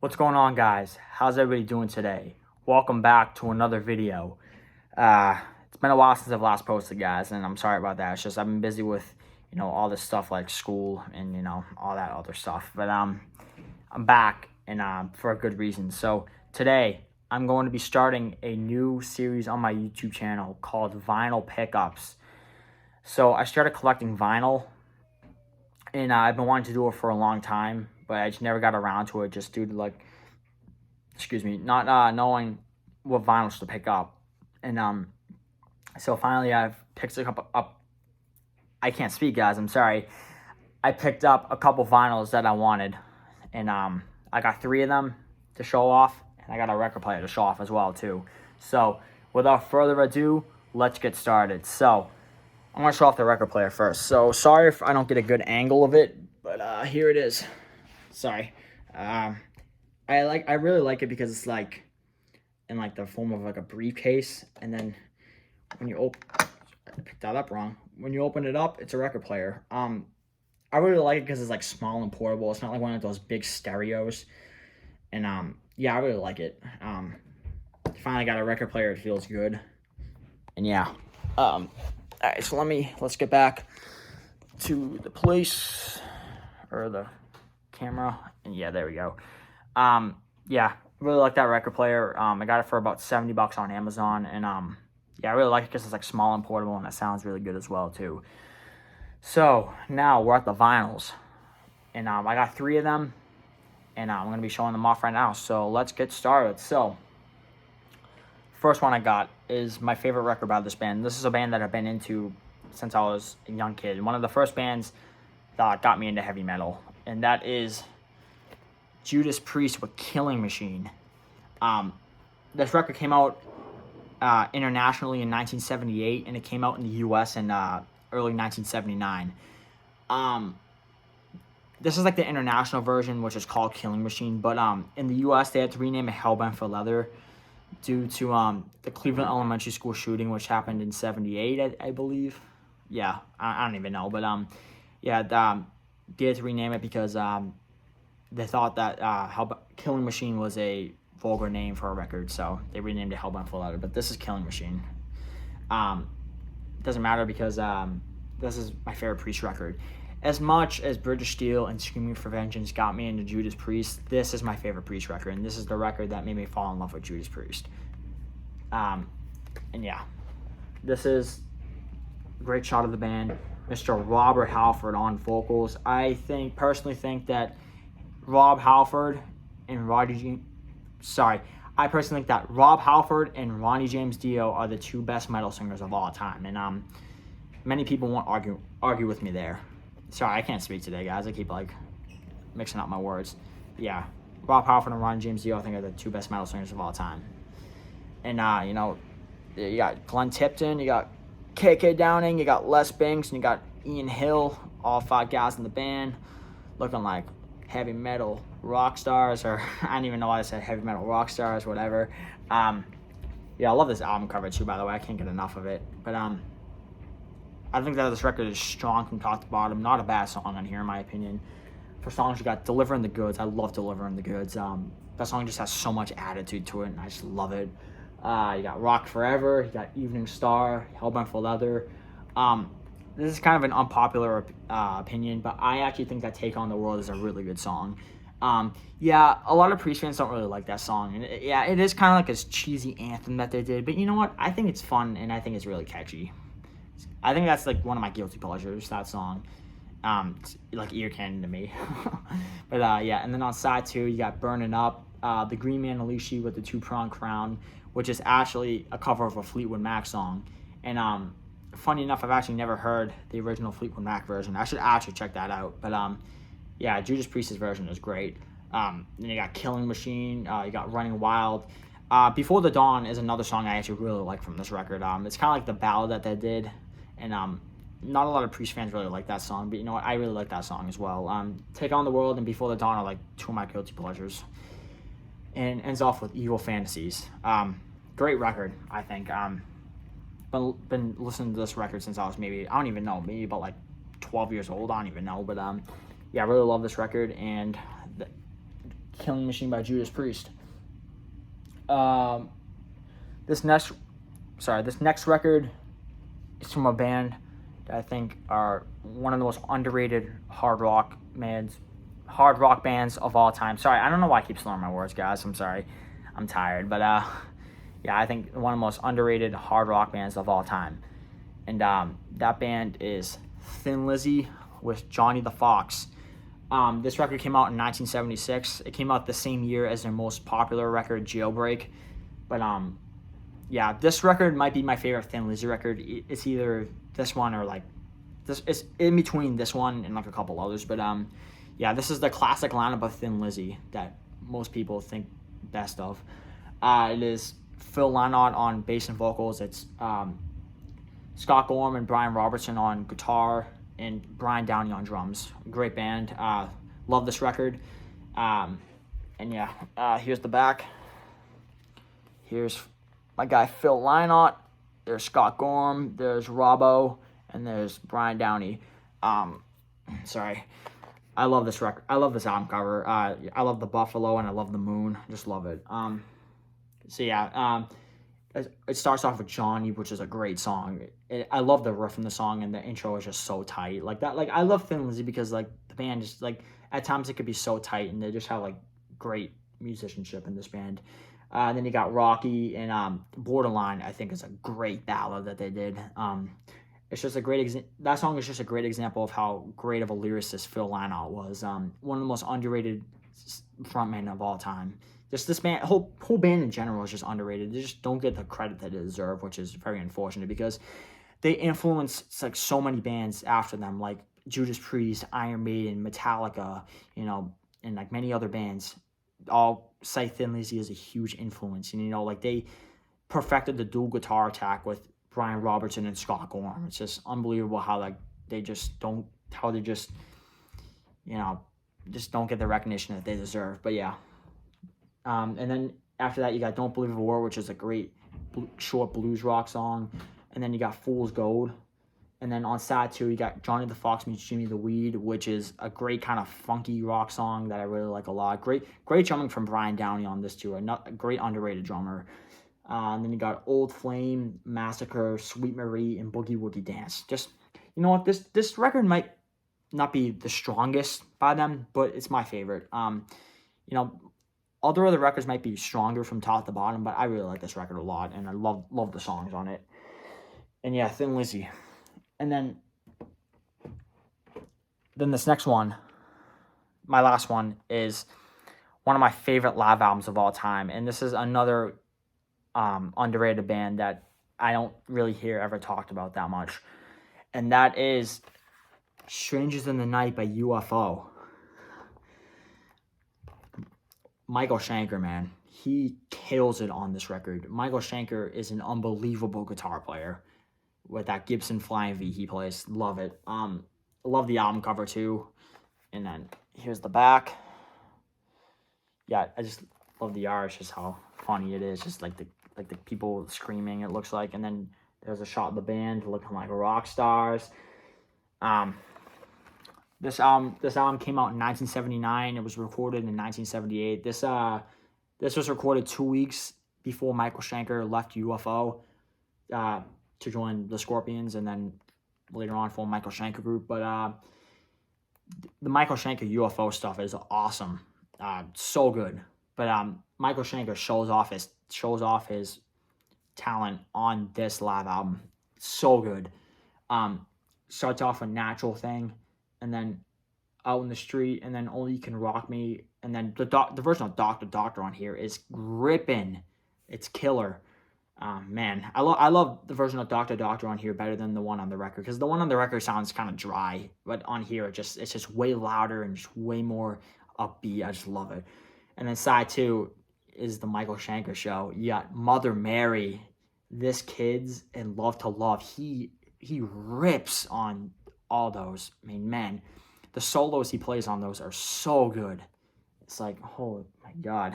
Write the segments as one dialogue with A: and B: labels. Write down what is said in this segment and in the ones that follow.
A: What's going on, guys? How's everybody doing today? Welcome back to another video. It's been a while since I've last posted, guys, and I'm sorry about that. It's just I've been busy with, all this stuff like school and, all that other stuff. But I'm back, and for a good reason. So today, I'm going to be starting a new series on my YouTube channel called Vinyl Pickups. So I started collecting vinyl, and I've been wanting to do it for a long time, but I just never got around to it just due to not knowing what vinyls to pick up. And so finally I've picked up. I can't speak, guys. I'm sorry. I picked up a couple vinyls that I wanted, and I got 3 of them to show off, and I got a record player to show off as well too. So without further ado, let's get started. So I'm gonna show off the record player first. So sorry if I don't get a good angle of it, but here it is. Sorry. I really like it because it's like in like the form of like a briefcase, and then when you I picked that up wrong. When you open it up, it's a record player. I really like it because it's like small and portable. It's not like one of those big stereos, and yeah, I really like it. Finally got a record player. It feels good, and yeah. All right, so let's get back to the place or the camera, and yeah, there we go. Yeah, really like that record player. I got it for about $70 on Amazon, and yeah, I really like it because it's like small and portable, and it sounds really good as well too. So now we're at the vinyls, and I got 3 of them, and I'm gonna be showing them off right now. So let's get started. So first one I got is my favorite record by this band. This is a band that I've been into since I was a young kid. One of the first bands that got me into heavy metal, and that is Judas Priest with Killing Machine. This record came out internationally in 1978, and it came out in the U.S. in early 1979. This is like the international version, which is called Killing Machine, but in the U.S. they had to rename it Hellbent for Leather due to the Cleveland Elementary School shooting, which happened in 78, I believe. Yeah, I don't even know, but yeah, they had to rename it because they thought that Killing Machine was a vulgar name for a record, so they renamed it Hellbound Full Letter. But this is Killing Machine. Doesn't matter because this is my favorite Priest record. As much as British Steel and Screaming for Vengeance got me into Judas Priest, this is my favorite Priest record, and this is the record that made me fall in love with Judas Priest. And yeah, this is a great shot of the band. Mr. Robert Halford on vocals. I personally think that Rob Halford and Rob Halford and Ronnie James Dio are the 2 best metal singers of all time, and many people won't argue with me there. Sorry, I can't speak today, guys. I keep like mixing up my words. Yeah, Rob Halford and Ronnie James Dio, I think, are the 2 best metal singers of all time. And you got Glenn Tipton, you got KK Downing, you got Les Binks, and you got Ian Hill, all 5 guys in the band, looking like heavy metal rock stars, or I don't even know why I said heavy metal rock stars, whatever. Yeah, I love this album cover too, by the way. I can't get enough of it. But I think that this record is strong from top to bottom. Not a bad song on here, in my opinion. For songs, you got Delivering the Goods. I love Delivering the Goods. That song just has so much attitude to it, and I just love it. You got Rock Forever, you got Evening Star, Hellbent for Leather. This is kind of an unpopular opinion, but I actually think that Take on the World is a really good song. Yeah, a lot of Priest fans don't really like that song. And it is kind of like a cheesy anthem that they did, but you know what? I think it's fun, and I think it's really catchy. I think that's like one of my guilty pleasures, that song. It's like ear candy to me. But yeah, and then on side 2, you got Burning Up, the Green Man Alicia with the 2-pronged crown, which is actually a cover of a Fleetwood Mac song. And funny enough, I've actually never heard the original Fleetwood Mac version. I should actually check that out. But yeah, Judas Priest's version is great. Then you got Killing Machine, you got Running Wild. Before the Dawn is another song I actually really like from this record. It's kind of like the ballad that they did, and not a lot of Priest fans really like that song, but you know what? I really like that song as well. Take on the World and Before the Dawn are like 2 of my guilty pleasures. And ends off with Evil Fantasies. Great record, I think. Been listening to this record since I was maybe about like 12 years old. I don't even know, but yeah, I really love this record, and Killing Machine by Judas Priest. This next record is from a band that I think are one of the most underrated hard rock bands of all time. Sorry, I don't know why I keep slurring my words, guys. I'm sorry. I'm tired. But yeah, I think one of the most underrated hard rock bands of all time. And that band is Thin Lizzy with Johnny the Fox. This record came out in 1976. It came out the same year as their most popular record, Jailbreak. But yeah, this record might be my favorite Thin Lizzy record. It's either this one or like this. It's in between this one and like a couple others. But yeah, this is the classic lineup of Thin Lizzy that most people think best of. It is Phil Lynott on bass and vocals. It's Scott Gorham and Brian Robertson on guitar, and Brian Downey on drums. Great band. Love this record. And yeah, here's the back. Here's my guy Phil Lynott. There's Scott Gorham. There's Robbo. And there's Brian Downey. Sorry. I love this record. I love this album cover. I love the buffalo and I love the moon. Just love it. So yeah, it starts off with Johnny, which is a great song. I love the riff in the song, and the intro is just so tight. Like that. Like I love Thin Lizzy because like the band is like at times it could be so tight, and they just have like great musicianship in this band. And then you got Rocky and Borderline. I think is a great ballad that they did. It's just a great that song is just a great example of how great of a lyricist Phil Lynott was. One of the most underrated frontmen of all time. Just this band, whole band in general is just underrated. They just don't get the credit that they deserve, which is very unfortunate because they influenced like so many bands after them, like Judas Priest, Iron Maiden, Metallica, and like many other bands. All cite Thin Lizzy as a huge influence, and like they perfected the dual guitar attack with Brian Robertson and Scott Gorham. It's just unbelievable how they just don't get the recognition that they deserve. But yeah. And then after that, you got Don't Believe a Word, which is a great short blues rock song. And then you got Fool's Gold. And then on side 2, you got Johnny the Fox Meets Jimmy the Weed, which is a great kind of funky rock song that I really like a lot. Great drumming from Brian Downey on this too. A great underrated drummer. And then you got Old Flame, Massacre, Sweet Marie, and Boogie Woogie Dance. Just, you know what, this record might not be the strongest by them, but it's my favorite. Other records might be stronger from top to bottom, but I really like this record a lot, and I love the songs on it. And yeah, Thin Lizzy. And then this next one, my last one, is one of my favorite live albums of all time, and this is another underrated band that I don't really hear ever talked about that much, and that is Strangers in the Night by UFO. Michael Schenker, man, he kills it on this record. Michael Schenker is an unbelievable guitar player with that Gibson Flying V he plays. Love it. Love the album cover too. And then here's the back. Yeah, I just love the art. It's just how funny it is. Just like the people screaming, it looks like. And then there's a shot of the band looking like rock stars. This album came out in 1979. It was recorded in 1978. This was recorded 2 weeks before Michael Schenker left UFO to join the Scorpions, and then later on form Michael Schenker Group. But the Michael Schenker UFO stuff is awesome, so good. But Michael Schenker shows off his talent on this live album. So good. Starts off a Natural Thing, and then Out in the Street, and then Only You Can Rock Me, and then the version of Doctor on here is ripping. It's killer. Man, I love the version of Doctor on here better than the one on the record, because the one on the record sounds kind of dry, but on here it's just way louder and just way more upbeat. I just love it. And then side 2 is the Michael Schenker show. You got Mother Mary, This Kids, and Love to Love. He rips on all those. I mean, man, the solos he plays on those are so good. It's like, oh my God.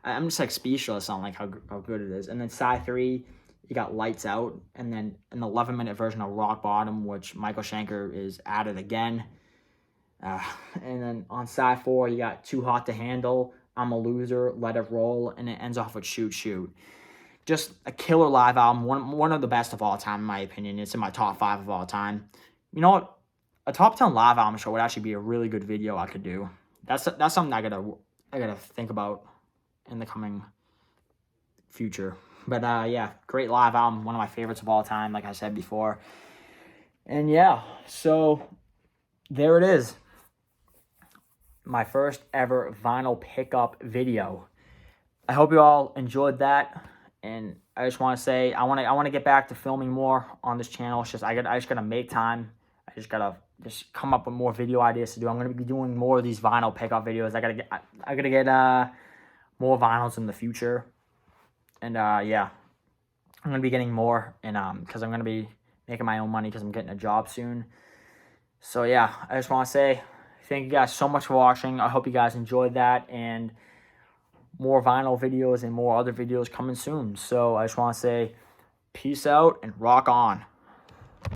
A: I'm just like speechless on like how good it is. And then side 3, you got Lights Out, and then an 11-minute version of Rock Bottom, which Michael Schenker is added again. And then on side 4, you got Too Hot to Handle, I'm a Loser, Let It Roll, and it ends off with Shoot Shoot. Just a killer live album, one of the best of all time, in my opinion. It's in my top 5 of all time. You know what? A top 10 live album show would actually be a really good video I could do. That's something I gotta think about in the coming future. But yeah, great live album, one of my favorites of all time, like I said before. And yeah, so there it is. My first ever vinyl pickup video. I hope you all enjoyed that, and I just want to say I want to get back to filming more on this channel. It's just I just gotta make time. I just gotta come up with more video ideas to do. I'm gonna be doing more of these vinyl pickup videos. I gotta get more vinyls in the future, and yeah, I'm gonna be getting more, and because I'm gonna be making my own money because I'm getting a job soon. So yeah, I just want to say thank you guys so much for watching. I hope you guys enjoyed that, and more vinyl videos and more other videos coming soon. So I just want to say peace out and rock on.